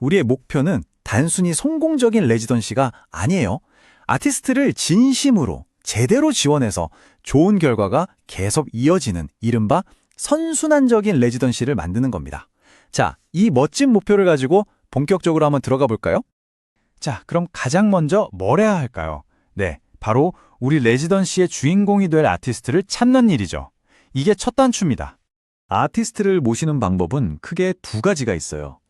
우리의 목표는 단순히 성공적인 레지던시가 아니에요. 아티스트를 진심으로 제대로 지원해서 좋은 결과가 계속 이어지는 이른바 선순환적인 레지던시를 만드는 겁니다. 자, 이 멋진 목표를 가지고 본격적으로 한번 들어가 볼까요? 자, 그럼 가장 먼저 뭘 해야 할까요? 네, 바로 우리 레지던시의 주인공이 될 아티스트를 찾는 일이죠. 이게 첫 단추입니다. 아티스트를 모시는 방법은 크게 두 가지가 있어요.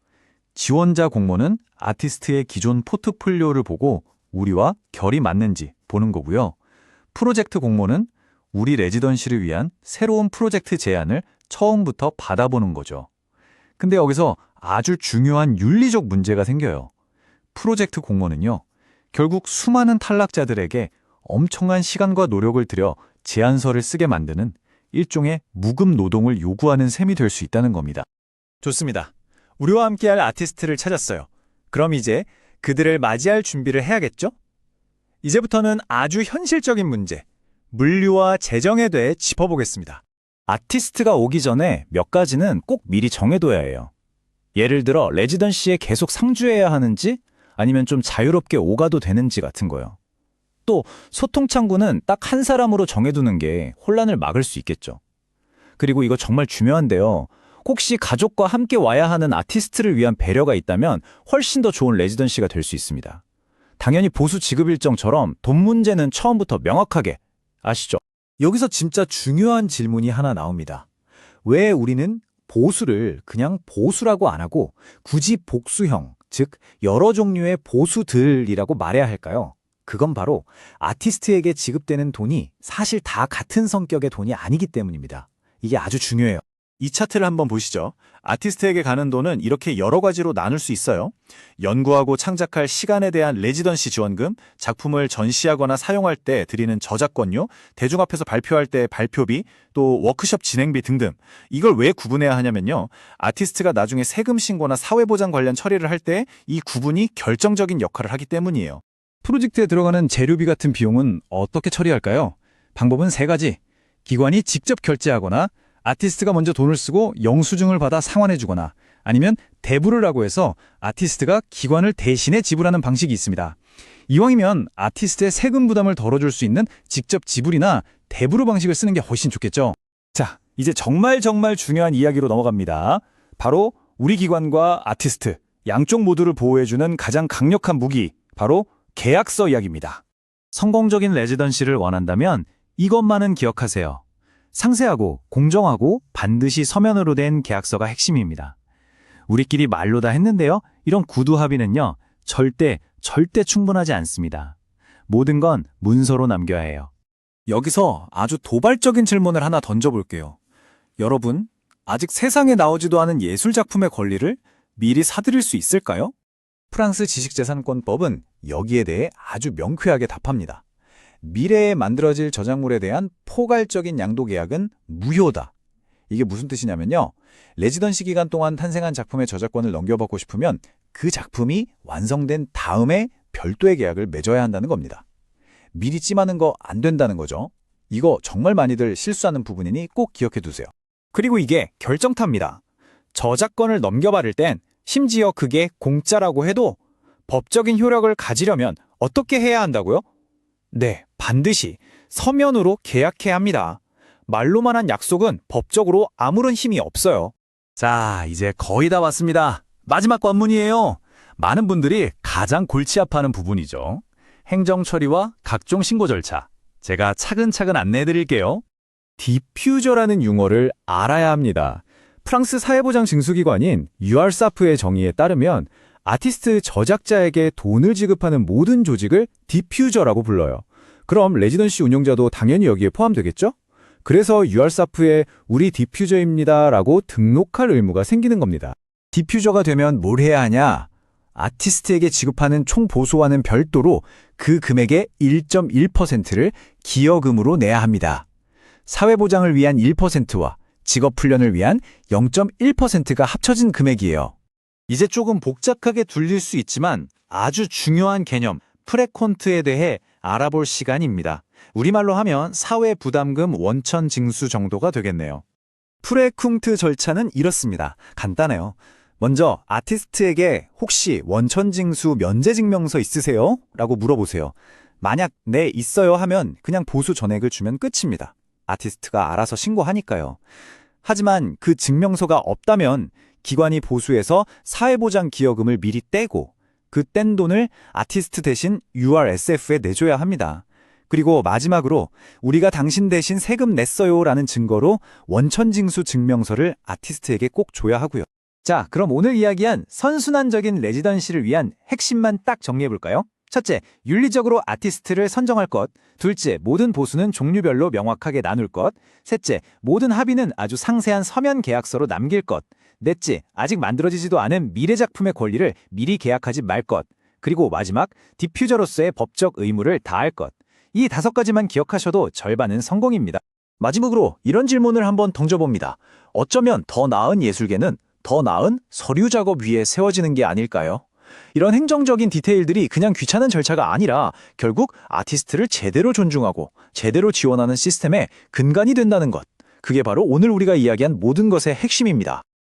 지원자 공모는 아티스트의 기존 포트폴리오를 보고 우리와 결이 맞는지 보는 거고요. 프로젝트 공모는 우리 레지던시를 위한 새로운 프로젝트 제안을 처음부터 받아보는 거죠. 근데 여기서 아주 중요한 윤리적 문제가 생겨요. 프로젝트 공모는요, 결국 수많은 탈락자들에게 엄청난 시간과 노력을 들여 제안서를 쓰게 만드는 일종의 무급 노동을 요구하는 셈이 될 수 있다는 겁니다. 좋습니다. 우리와 함께할 아티스트를 찾았어요. 그럼 이제 그들을 맞이할 준비를 해야겠죠? 이제부터는 아주 현실적인 문제, 물류와 재정에 대해 짚어보겠습니다. 아티스트가 오기 전에 몇 가지는 꼭 미리 정해둬야 해요. 예를 들어 레지던시에 계속 상주해야 하는지 아니면 좀 자유롭게 오가도 되는지 같은 거요. 또 소통 창구는 딱 한 사람으로 정해두는 게 혼란을 막을 수 있겠죠. 그리고 이거 정말 중요한데요. 혹시 가족과 함께 와야 하는 아티스트를 위한 배려가 있다면 훨씬 더 좋은 레지던시가 될 수 있습니다. 당연히 보수 지급 일정처럼 돈 문제는 처음부터 명확하게 아시죠? 여기서 진짜 중요한 질문이 하나 나옵니다. 왜 우리는 보수를 그냥 보수라고 안 하고 굳이 복수형, 즉 여러 종류의 보수들이라고 말해야 할까요? 그건 바로 아티스트에게 지급되는 돈이 사실 다 같은 성격의 돈이 아니기 때문입니다. 이게 아주 중요해요. 이 차트를 한번 보시죠. 아티스트에게 가는 돈은 이렇게 여러 가지로 나눌 수 있어요. 연구하고 창작할 시간에 대한 레지던시 지원금, 작품을 전시하거나 사용할 때 드리는 저작권료, 대중 앞에서 발표할 때 발표비, 또 워크숍 진행비 등등. 이걸 왜 구분해야 하냐면요. 아티스트가 나중에 세금 신고나 사회보장 관련 처리를 할 때 이 구분이 결정적인 역할을 하기 때문이에요. 프로젝트에 들어가는 재료비 같은 비용은 어떻게 처리할까요? 방법은 세 가지. 기관이 직접 결제하거나 아티스트가 먼저 돈을 쓰고 영수증을 받아 상환해주거나 아니면 대부를 하고 해서 아티스트가 기관을 대신에 지불하는 방식이 있습니다. 이왕이면 아티스트의 세금 부담을 덜어줄 수 있는 직접 지불이나 대부로 방식을 쓰는 게 훨씬 좋겠죠. 자, 이제 정말 중요한 이야기로 넘어갑니다. 바로 우리 기관과 아티스트, 양쪽 모두를 보호해주는 가장 강력한 무기, 바로 계약서 이야기입니다. 성공적인 레지던시를 원한다면 이것만은 기억하세요. 상세하고 공정하고 반드시 서면으로 된 계약서가 핵심입니다. 우리끼리 말로 다 했는데요. 이런 구두 합의는요. 절대 충분하지 않습니다. 모든 건 문서로 남겨야 해요. 여기서 아주 도발적인 질문을 하나 던져볼게요. 여러분, 아직 세상에 나오지도 않은 예술작품의 권리를 미리 사들일 수 있을까요? 프랑스 지식재산권법은 여기에 대해 아주 명쾌하게 답합니다. 미래에 만들어질 저작물에 대한 포괄적인 양도 계약은 무효다. 이게 무슨 뜻이냐면요. 레지던시 기간 동안 탄생한 작품의 저작권을 넘겨받고 싶으면 그 작품이 완성된 다음에 별도의 계약을 맺어야 한다는 겁니다. 미리 찜하는 거 안 된다는 거죠. 이거 정말 많이들 실수하는 부분이니 꼭 기억해 두세요. 그리고 이게 결정타입니다. 저작권을 넘겨받을 땐 심지어 그게 공짜라고 해도 법적인 효력을 가지려면 어떻게 해야 한다고요? 네, 반드시 서면으로 계약해야 합니다. 말로만 한 약속은 법적으로 아무런 힘이 없어요. 자, 이제 거의 다 왔습니다. 마지막 관문이에요. 많은 분들이 가장 골치 아파하는 부분이죠. 행정 처리와 각종 신고 절차. 제가 차근차근 안내해 드릴게요. 디퓨저라는 용어를 알아야 합니다. 프랑스 사회보장 징수기관인 URSAF의 정의에 따르면 아티스트 저작자에게 돈을 지급하는 모든 조직을 디퓨저라고 불러요. 그럼 레지던시 운영자도 당연히 여기에 포함되겠죠? 그래서 URSAF에 우리 디퓨저입니다 라고 등록할 의무가 생기는 겁니다. 디퓨저가 되면 뭘 해야 하냐? 아티스트에게 지급하는 총 보수와는 별도로 그 금액의 1.1%를 기여금으로 내야 합니다. 사회보장을 위한 1%와 직업훈련을 위한 0.1%가 합쳐진 금액이에요. 이제 조금 복잡하게 들릴 수 있지만 아주 중요한 개념, 프레콘트에 대해 알아볼 시간입니다. 우리말로 하면 사회부담금 원천 징수 정도가 되겠네요. 프레쿵트 절차는 이렇습니다. 간단해요. 먼저 아티스트에게 혹시 원천징수 면제증명서 있으세요? 라고 물어보세요. 만약 네, 있어요 하면 그냥 보수 전액을 주면 끝입니다. 아티스트가 알아서 신고하니까요. 하지만 그 증명서가 없다면 기관이 보수해서 사회보장기여금을 미리 떼고 그 뗀 돈을 아티스트 대신 URSF에 내줘야 합니다. 그리고 마지막으로 우리가 당신 대신 세금 냈어요 라는 증거로 원천징수 증명서를 아티스트에게 꼭 줘야 하고요. 자, 그럼 오늘 이야기한 선순환적인 레지던시를 위한 핵심만 딱 정리해볼까요? 첫째, 윤리적으로 아티스트를 선정할 것. 둘째, 모든 보수는 종류별로 명확하게 나눌 것. 셋째, 모든 합의는 아주 상세한 서면 계약서로 남길 것. 넷째, 아직 만들어지지도 않은 미래 작품의 권리를 미리 계약하지 말 것. 그리고 마지막, 디퓨저로서의 법적 의무를 다할 것. 이 5가지만 기억하셔도 절반은 성공입니다. 마지막으로 이런 질문을 한번 던져봅니다. 어쩌면 더 나은 예술계는 더 나은 서류 작업 위에 세워지는 게 아닐까요? 이런 행정적인 디테일들이 그냥 귀찮은 절차가 아니라 결국 아티스트를 제대로 존중하고 제대로 지원하는 시스템의 근간이 된다는 것. 그게 바로 오늘 우리가 이야기한 모든 것의 핵심입니다.